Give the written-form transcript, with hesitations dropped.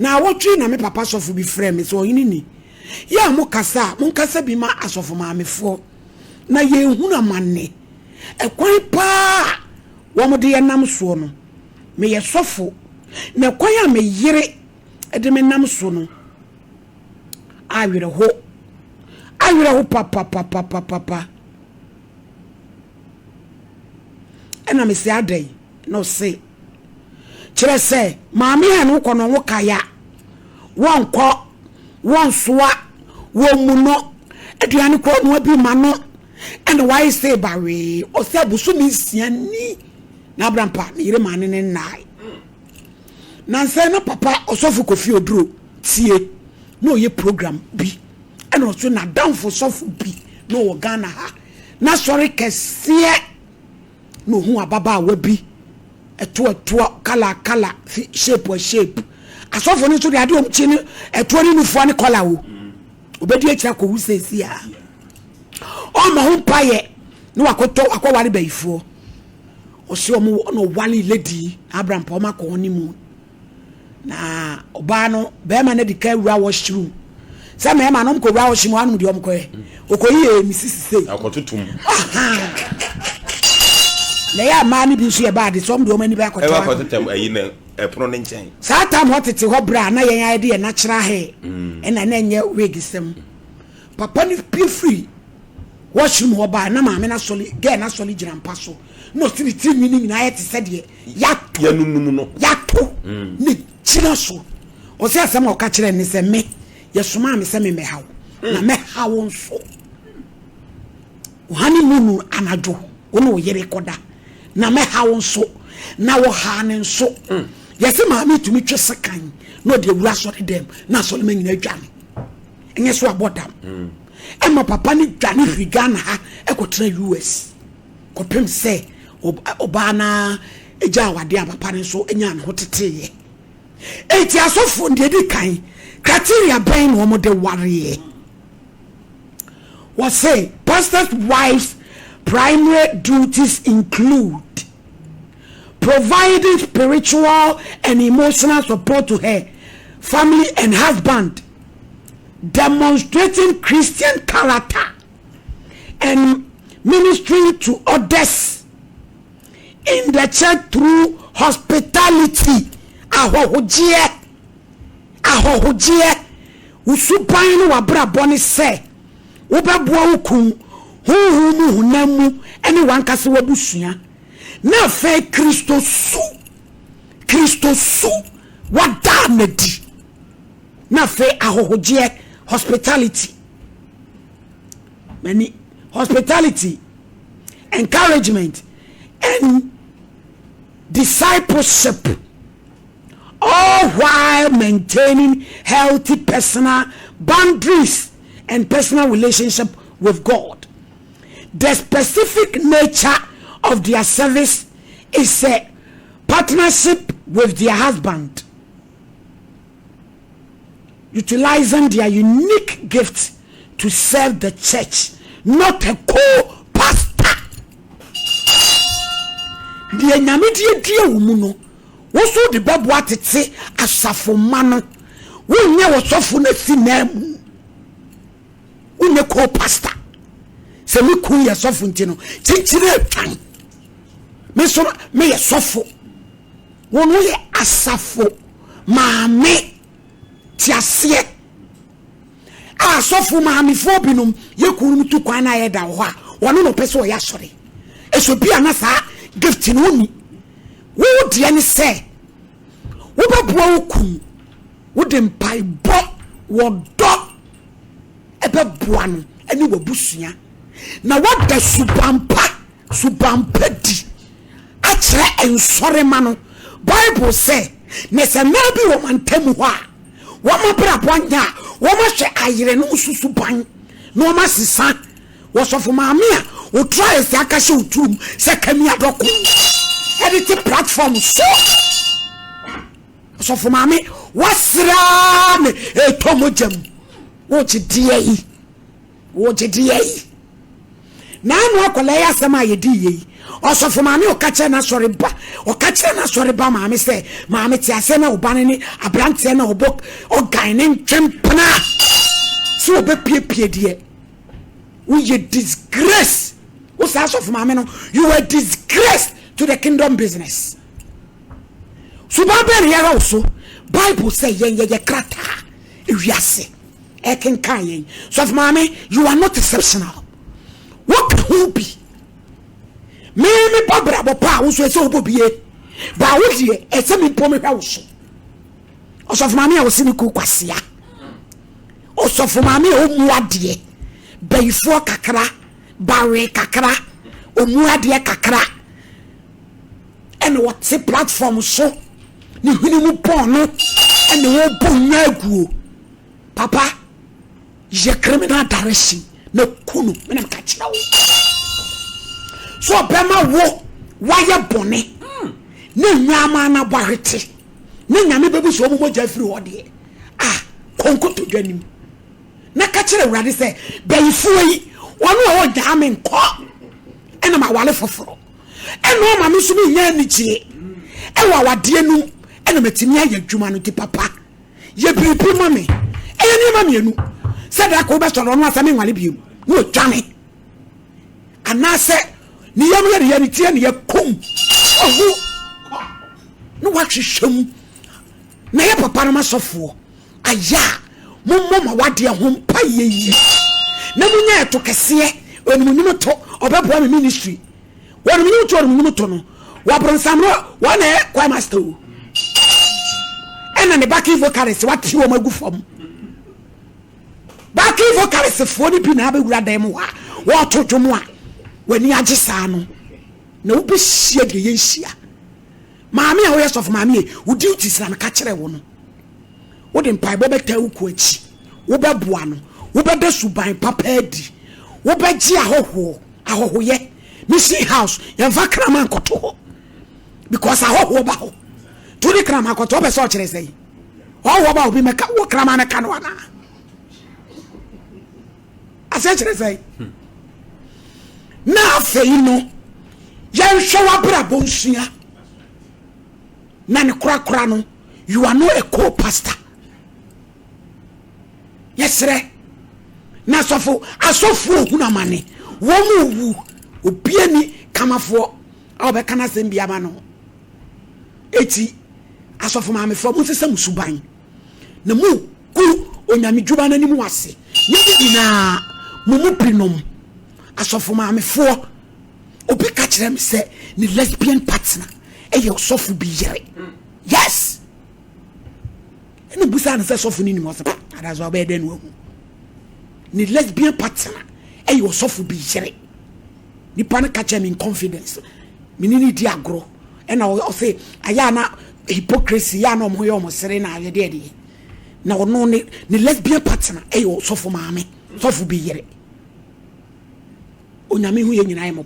na wotwe na me papa sofo bi frɛ me so yini ni ya mo kasa bi ma asofo maamefo na ye huna manne ekwan pa wo mo de yenam so no me ye sofo na kwan a me yire de me nam so no awere ho papa ena me se adai no se kire se maami ha no kono wo kaya wonko wonsoa wo muno aduane ko no abi ma no ena why say bawe o se busu mi siani na abrampa me yire mane ne nai na nse na papa osofu kofi oduro tie no ye program bi ena oso na down for sofu bi no wo Ghana ha na sorry kese no hu ababa wa bi eto kala shape asofo ni so de ade omchi ni eto ni nufu ani color wo obedi akira ko wusesi a o ma hu paye no akoto akwawari bayifo o se o mo no wali lady Abraham pa o ma ko ni mu na oba no be ma na di ka wura washroom se me ma no ko wura washroom anu di o mo ko e okoyi misisi sei akotutum na ya mani bi so ye bad so mdo mani ba akoto e wa kotetem ayi na eprono ne nchen sa tam hotete ho bra na yen ya de ye na kira he e na na nye wegisem papa ni be free washroom ho ba na ma me na soli ge na soli gira mpa so no street mi ni na ye te se de ya nunum no ya to ni kira so o se asem o ka kire ni se me ye soma me se me hawo na me hawo nso hani munu anajo ono yere koda na me hawo nso na wo ha ne nso yesi maami tumi twe sekan no de wura so dem na so le manyina dwane enye so abodam emma papa ni dwane fi Ghana ha ekotra US kopem se oba na eja wade papa ne so enya ne hoteteye enti asofo de di kan criteria ben wo mo de ware was say pastor's wife's primary duties include providing spiritual and emotional support to her family and husband, demonstrating Christian character, and ministering to others in the church through hospitality. Ahohojie usupan no wabra boni se wobabua ukun huhu hunamu ene wankase wabusua na fe Kristo su wada nadi na fe ahohojie hospitality many hospitality encouragement and discipleship, all while maintaining healthy personal boundaries and personal relationship with God. The specific nature of their service is a partnership with their husband, utilizing their unique gifts to serve the church, not a co-pastor. The nyamidie die wumuno woso de babo atete asafo mano wonye wosofo na sinamu wonye co-pastor se me ku ye sofo ntino chichire twan me so me ye sofo wono ye asafo maame tiase asofo maame fo binum ye kunum tu kwan na ye da ho a wono no pese o ya sore eso bia na sa gift no ni wo de ani se wo babua okum wo de mpai bo wo do ebe bua no ani wabusua na wada subampa di atre ensore ma no Bible say ne se na bi wo mantam ho a wo mabra bonya wo mahwe ayere no susu ban no masisa wo sofo maame a wo try se akashe utum se kami adoko edit platform so for maame wasra me etomojam wo gidie yi na anu akola ya asema ye di yi osofo maame o ka kire na sori ba o ka kire na sori ba maame se maame ti asema obane ni abrante na obok o gan ne ntwempena so obepie de we disgrace o sa asofo maame no you were disgraced to the kingdom business so babere ya so Bible say yen ye krata ewiase e kenkan yen so of maame you are not exceptional. What can be? Me babra bopa wo so ese obobie ba wo die ese me pom hwa wo so osof maame a wo sini ku kwasea osof maame o muade bayifo kakra bawe kakra o muade kakra and what the platform so ni huni mu pon no and wo bonya aguo papa je criminal direction na kunu me na ka kira wo so bema wo waye bone na nyama na bahete na nyame bebu so mo jafiri wo de konkoto dwanim na ka kire wrade se bayifo yi wono wo jame nko ena ma wale foforo ena ma me so me nya nichie ewa wade nu ena metimi aye adwuma no ti papa ye biribi mame ni mame enu sada ko be so no asame nwale biom no twane anase ni yam ye ni tie ni yakum ohu no wahwehwem na ye papa no masofo aya mommo ma wade ho mpa yeyi na munya eto kese onumunyum to obeboa me ministry wonunyum to onumunyum to no wabronsamro wana kwa master ena ne baki vocalist wati wo magufom baki vocalist fo ni bi na abegura dan mu wa to dwomo a wani agisa no na wo be hie de ye hia maame a wo yesof maame e wo duty sra na ka kire wo no wo de mpai bo beta wo ku achi wo be boa no wo be da suban papa adi wo be gi ahohoye mission house yemfa krama nkoto ho because ahoho ba ho to the krama nkoto be so kire sei ho ba obi meka wo krama na ka no ana ase kire sei na afei no yan hwa bra bonsia na ne kura no you are not a co-pastor yesre na asofo hunamane wo mu wu obiani kamafo a be kana sem bia ma no eti asofo ma me fo mu sesam suban na mu ku onyame dwuma na nimu ase yedi na mu prinom asofo ma me fo obi ka kire me se ni lesbian partner e ye osofo bi yere yes ene busa na se sofo ni mo se adazo be den wo ni lesbian partner e ye osofo bi yere ni pan ka kire me in confidence minini di agro ena o say aya na hypocrisy ya na mo yo mo sere na ade de na ono ni lesbian partner e ye osofo maame sofo bi yere onyame hu ye nyina ye mo